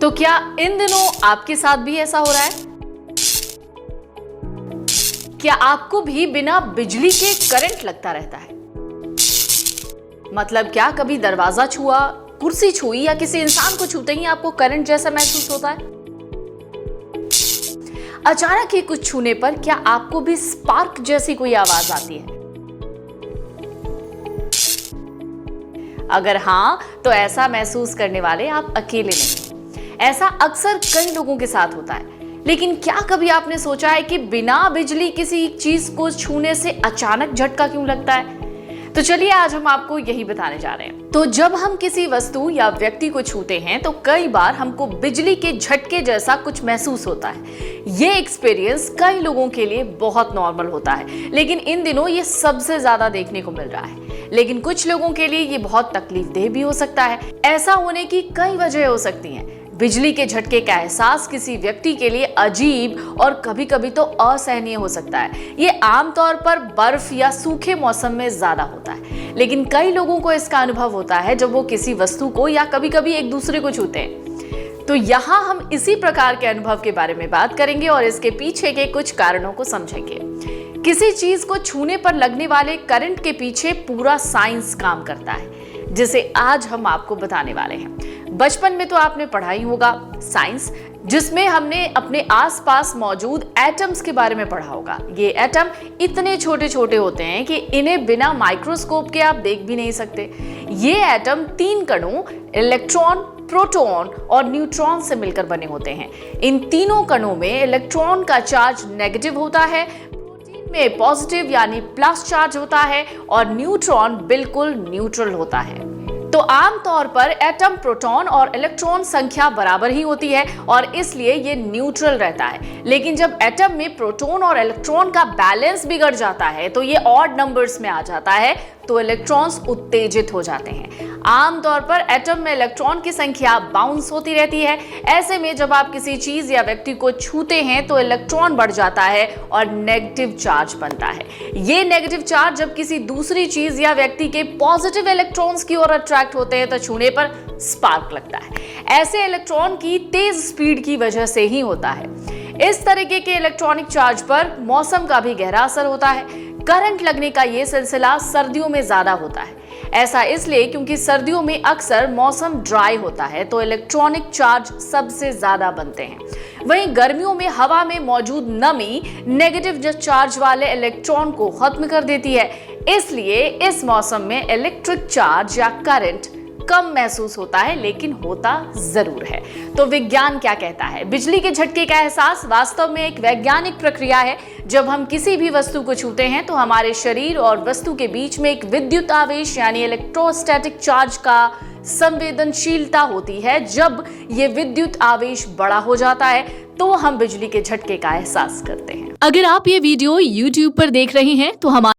तो क्या इन दिनों आपके साथ भी ऐसा हो रहा है? क्या आपको भी बिना बिजली के करंट लगता रहता है? मतलब क्या कभी दरवाजा छुआ, कुर्सी छुई या किसी इंसान को छूते ही आपको करंट जैसा महसूस होता है? अचानक ही कुछ छूने पर क्या आपको भी स्पार्क जैसी कोई आवाज आती है? अगर हां, तो ऐसा महसूस करने वाले आप अकेले नहीं। ऐसा अक्सर कई लोगों के साथ होता है। लेकिन क्या कभी आपने सोचा है कि बिना बिजली किसी चीज को छूने से अचानक झटका क्यों लगता है? तो चलिए आज हम आपको यही बताने जा रहे हैं। तो जब हम किसी वस्तु या व्यक्ति को छूते हैं तो कई बार हमको बिजली के झटके जैसा कुछ महसूस होता है। ये एक्सपीरियंस कई लोगों के लिए बहुत नॉर्मल होता है, लेकिन इन दिनों ये सबसे ज्यादा देखने को मिल रहा है। लेकिन कुछ लोगों के लिए ये बहुत तकलीफदेह भी हो सकता है। ऐसा होने की कई वजह हो सकती हैं। बिजली के झटके का एहसास किसी व्यक्ति के लिए अजीब और कभी-कभी तो असहनीय हो सकता है। ये आमतौर पर बर्फ या सूखे मौसम में ज्यादा होता है, लेकिन कई लोगों को इसका अनुभव होता है जब वो किसी वस्तु को या कभी-कभी एक दूसरे को छूते हैं। तो यहाँ हम इसी प्रकार के अनुभव के बारे में बात करेंगे और इसके पीछे के कुछ कारणों को समझेंगे। किसी चीज को छूने पर लगने वाले करंट के पीछे पूरा साइंस काम करता है, जिसे आज हम आपको बताने वाले हैं। बचपन में तो आपने पढ़ा ही होगा साइंस, जिसमें हमने अपने आसपास मौजूद एटम्स के बारे में पढ़ा होगा। ये एटम इतने छोटे छोटे होते हैं कि इन्हें बिना माइक्रोस्कोप के आप देख भी नहीं सकते। ये एटम 3 कणों इलेक्ट्रॉन, प्रोटॉन और न्यूट्रॉन से मिलकर बने होते हैं। इन तीनों कणों में इलेक्ट्रॉन का चार्ज नेगेटिव होता है, प्रोटीन में पॉजिटिव यानी प्लस चार्ज होता है और न्यूट्रॉन बिल्कुल न्यूट्रल होता है। तो आमतौर पर एटम, प्रोटॉन और इलेक्ट्रॉन संख्या बराबर ही होती है और इसलिए ये न्यूट्रल रहता है। लेकिन जब एटम में प्रोटॉन और इलेक्ट्रॉन का बैलेंस बिगड़ जाता है तो ये ऑड नंबर्स में आ जाता है, तो इलेक्ट्रॉन्स उत्तेजित हो जाते हैं। आमतौर पर एटम में इलेक्ट्रॉन की संख्या बाउंस होती रहती है। ऐसे में जब आप किसी चीज या व्यक्ति को छूते हैं तो इलेक्ट्रॉन बढ़ जाता है और नेगेटिव चार्ज बनता है। ये नेगेटिव चार्ज जब किसी दूसरी चीज या व्यक्ति के पॉजिटिव इलेक्ट्रॉन्स की ओर अट्रैक्ट होते हैं तो छूने पर स्पार्क लगता है। ऐसे इलेक्ट्रॉन की तेज स्पीड की वजह से ही होता है। इस तरीके के इलेक्ट्रॉनिक चार्ज पर मौसम का भी गहरा असर होता है। करंट लगने का ये सिलसिला सर्दियों में ज्यादा होता है। ऐसा इसलिए क्योंकि सर्दियों में अक्सर मौसम ड्राई होता है तो इलेक्ट्रॉनिक चार्ज सबसे ज्यादा बनते हैं। वहीं गर्मियों में हवा में मौजूद नमी नेगेटिव चार्ज वाले इलेक्ट्रॉन को खत्म कर देती है। इसलिए इस मौसम में इलेक्ट्रिक चार्ज या करंट कम महसूस होता है, लेकिन होता जरूर है। तो विज्ञान क्या कहता है? बिजली के झटके का एहसास वास्तव में एक वैज्ञानिक प्रक्रिया है। जब हम किसी भी वस्तु को छूते हैं तो हमारे शरीर और वस्तु के बीच में एक विद्युत आवेश यानी इलेक्ट्रोस्टैटिक चार्ज का संवेदनशीलता होती है। जब ये विद्युत आवेश बड़ा हो जाता है तो हम बिजली के झटके का एहसास करते हैं। अगर आप ये वीडियो YouTube पर देख रहे हैं तो हमारे